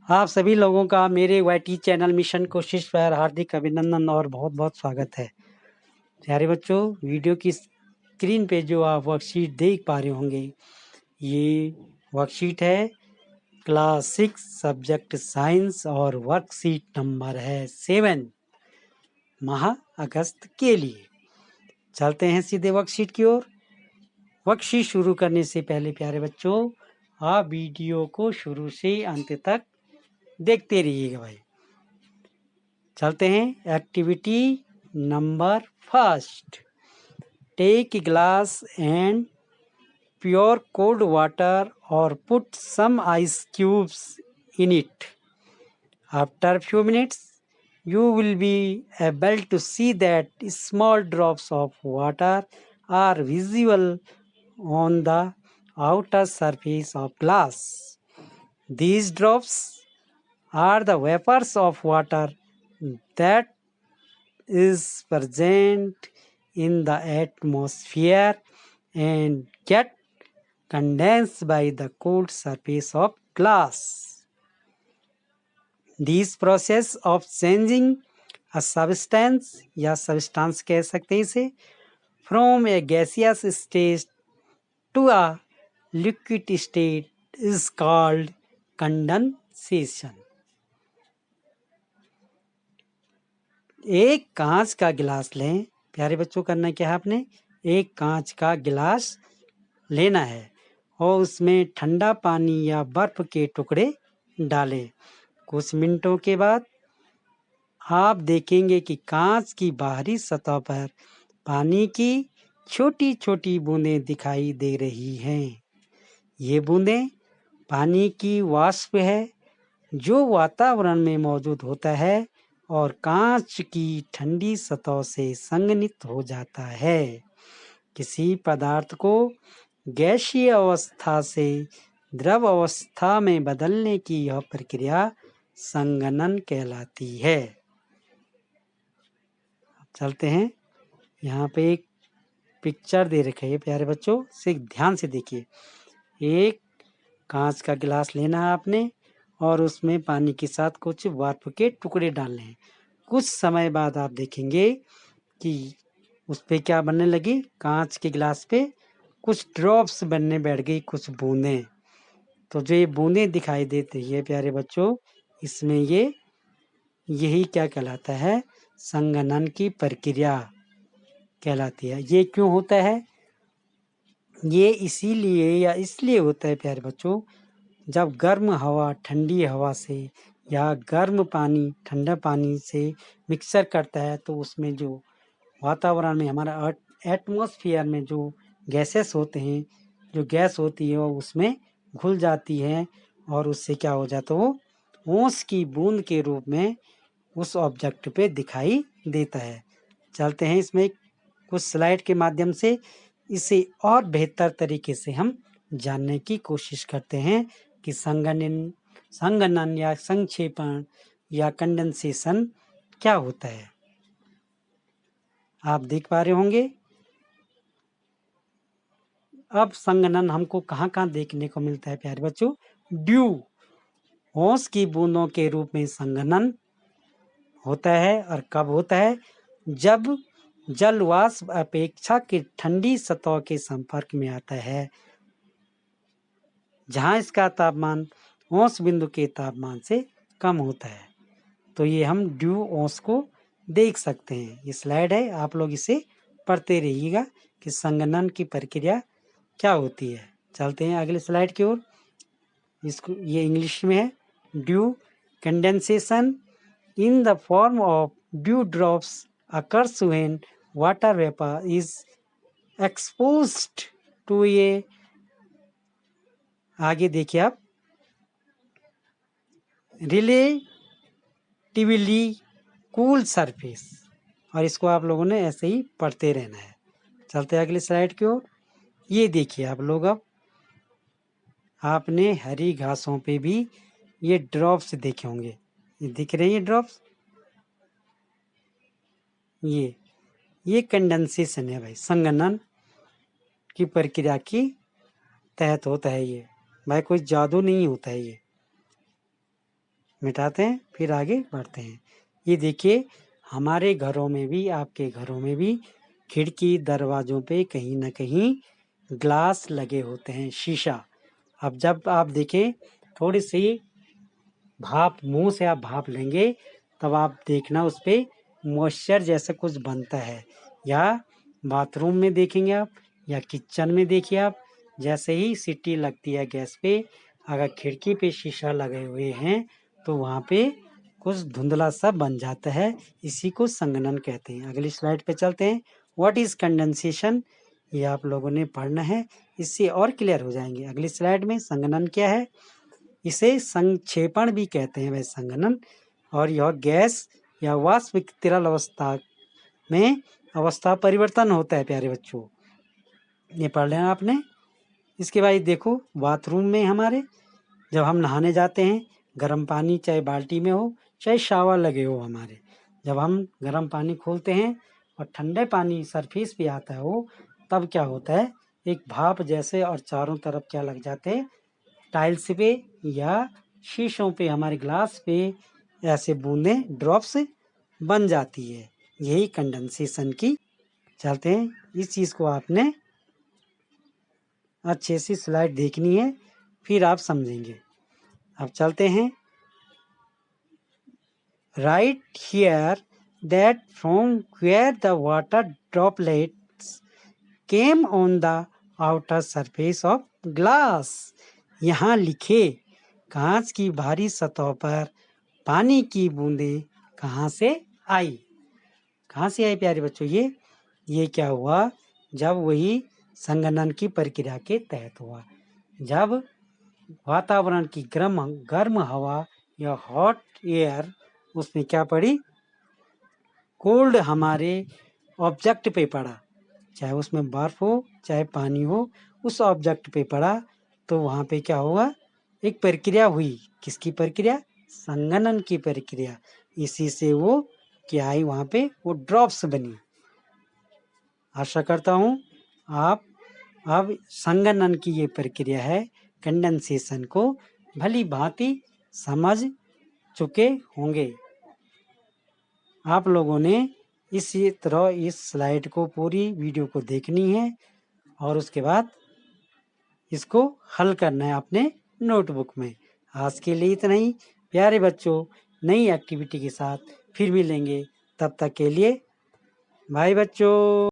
आप सभी लोगों का मेरे वाईटी चैनल मिशन कोशिश पर हार्दिक अभिनंदन और बहुत बहुत स्वागत है। प्यारे बच्चों, वीडियो की स्क्रीन पे जो आप वर्कशीट देख पा रहे होंगे, ये वर्कशीट है क्लास 6 सब्जेक्ट साइंस और वर्कशीट नंबर है 7 माह अगस्त के लिए। चलते हैं सीधे वर्कशीट की ओर। वर्कशीट शुरू करने से पहले प्यारे बच्चों, आप वीडियो को शुरू से अंत तक देखते रहिएगा भाई। चलते हैं activity number first. Take a glass and pour cold water or put some ice cubes in it. After few minutes, you will be able to see that small drops of water are visible on the outer surface of glass. These drops are the vapors of water that is present in the atmosphere and get condensed by the cold surface of glass. This process of changing a substance या substance कह सकते हैं इसे from a gaseous state to a liquid state is called condensation. एक कांच का गिलास लें। प्यारे बच्चों, करना क्या है आपने? एक कांच का गिलास लेना है और उसमें ठंडा पानी या बर्फ के टुकड़े डालें। कुछ मिनटों के बाद आप देखेंगे कि कांच की बाहरी सतह पर पानी की छोटी छोटी बूंदें दिखाई दे रही हैं। ये बूंदें पानी की वाष्प है जो वातावरण में मौजूद होता है और कांच की ठंडी सतह से संघनित हो जाता है। किसी पदार्थ को गैसीय अवस्था से द्रव अवस्था में बदलने की यह प्रक्रिया संघनन कहलाती है। चलते हैं, यहाँ पे एक पिक्चर दे रखी है प्यारे बच्चों, से ध्यान से देखिए। एक कांच का गिलास लेना है आपने और उसमें पानी के साथ कुछ बर्फ के टुकड़े डालने हैं। कुछ समय बाद आप देखेंगे कि उस पे क्या बनने लगी, कांच के गिलास पे कुछ ड्रॉप्स बनने बैठ गई, कुछ बूंदें। तो जो ये बूंदें दिखाई देती है प्यारे बच्चों, इसमें यही क्या कहलाता है? संघनन की प्रक्रिया कहलाती है। ये क्यों होता है? ये इसीलिए या इसलिए होता है प्यारे बच्चों, जब गर्म हवा ठंडी हवा से या गर्म पानी ठंडा पानी से मिक्सर करता है तो उसमें जो वातावरण में हमारा एटमॉस्फेयर में जो गैसेस होते हैं, जो गैस होती है वो उसमें घुल जाती है और उससे क्या हो जाता है, वो ओस की बूंद के रूप में उस ऑब्जेक्ट पे दिखाई देता है। चलते हैं इसमें कुछ स्लाइड के माध्यम से इसे और बेहतर तरीके से हम जानने की कोशिश करते हैं कि संघनन या संक्षेपण या कंडेंसेशन क्या होता है। आप देख पा रहे होंगे। अब संघनन हमको कहाँ कहाँ देखने को मिलता है प्यारे बच्चों? ड्यू, ओस की बूंदों के रूप में संघनन होता है। और कब होता है? जब जल वाष्प अपेक्षाकृत ठंडी सतह के संपर्क में आता है, जहां इसका तापमान औंस बिंदु के तापमान से कम होता है। तो ये हम ड्यू औंस को देख सकते हैं। ये स्लाइड है, आप लोग इसे पढ़ते रहिएगा कि संघनन की प्रक्रिया क्या होती है। चलते हैं अगले स्लाइड की ओर। इसको ये इंग्लिश में है। Due condensation in the form of due drops occurs when water vapor is exposed to a, आगे देखिए आप, रिलेटिवली कूल सरफेस। और इसको आप लोगों ने ऐसे ही पढ़ते रहना है। चलते हैं अगली स्लाइड की ओर। ये देखिए आप लोग, अब आपने हरी घासों पे भी ये ड्रॉप्स देखे होंगे। ये दिख रहे हैं, ये ड्रॉप्स, ये कंडेंसेशन है भाई, संघनन की प्रक्रिया की तहत होता है ये भाई, कोई जादू नहीं होता है ये। मिटाते हैं, फिर आगे बढ़ते हैं। ये देखिए हमारे घरों में भी, आपके घरों में भी खिड़की दरवाज़ों पे कहीं न कहीं ग्लास लगे होते हैं, शीशा। अब जब आप देखें थोड़ी-सी भाप, मुँह से आप भाप लेंगे तब आप देखना उस पे मॉइस्चर जैसा कुछ बनता है, या बाथरूम में देखेंगे आप या किचन में देखिए आप, जैसे ही सीटी लगती है गैस पे, अगर खिड़की पे शीशा लगे हुए हैं तो वहाँ पे कुछ धुंधला सा बन जाता है, इसी को संघनन कहते हैं। अगली स्लाइड पे चलते हैं। व्हाट इज़ कंडेंसेशन, ये आप लोगों ने पढ़ना है, इससे और क्लियर हो जाएंगे। अगली स्लाइड में संघनन क्या है, इसे संक्षेपण भी कहते हैं वह संघनन, और यह गैस या वाष्प की तरल अवस्था में अवस्था परिवर्तन होता है प्यारे बच्चों, ये पढ़ लेना आपने। इसके बाद देखो बाथरूम में हमारे जब हम नहाने जाते हैं, गर्म पानी चाहे बाल्टी में हो चाहे शावर लगे हो हमारे, जब हम गर्म पानी खोलते हैं और ठंडे पानी सरफेस पे आता है हो, तब क्या होता है, एक भाप जैसे और चारों तरफ क्या लग जाते हैं, टाइल्स पे या शीशों पे, हमारे ग्लास पे ऐसे बूंदें ड्रॉप्स बन जाती है, यही कंडेंसेशन की। चलते हैं, इस चीज़ को आपने अच्छे से स्लाइड देखनी है, फिर आप समझेंगे। अब चलते हैं। Right here that from where the water droplets came on the outer surface of glass, यहाँ लिखे कांच की भारी सतह पर पानी की बूंदें कहाँ से आई। कहाँ से आई प्यारे बच्चों, ये क्या हुआ, जब वही संघनन की प्रक्रिया के तहत हुआ, जब वातावरण की गर्म हवा या हॉट एयर उसमें क्या पड़ी, कोल्ड हमारे ऑब्जेक्ट पे पड़ा, चाहे उसमें बर्फ हो चाहे पानी हो, उस ऑब्जेक्ट पे पड़ा तो वहाँ पे क्या हुआ, एक प्रक्रिया हुई, किसकी प्रक्रिया, संघनन की प्रक्रिया, इसी से वो क्या आई, वहाँ पे वो ड्रॉप्स बनी। आशा करता हूँ आप अब संघनन की ये प्रक्रिया है, कंडेंसेशन को भली भांति समझ चुके होंगे। आप लोगों ने इसी तरह इस स्लाइड को, पूरी वीडियो को देखनी है और उसके बाद इसको हल करना है अपने नोटबुक में। आज के लिए इतना ही प्यारे बच्चों, नई एक्टिविटी के साथ फिर मिलेंगे, तब तक के लिए बाय बच्चों।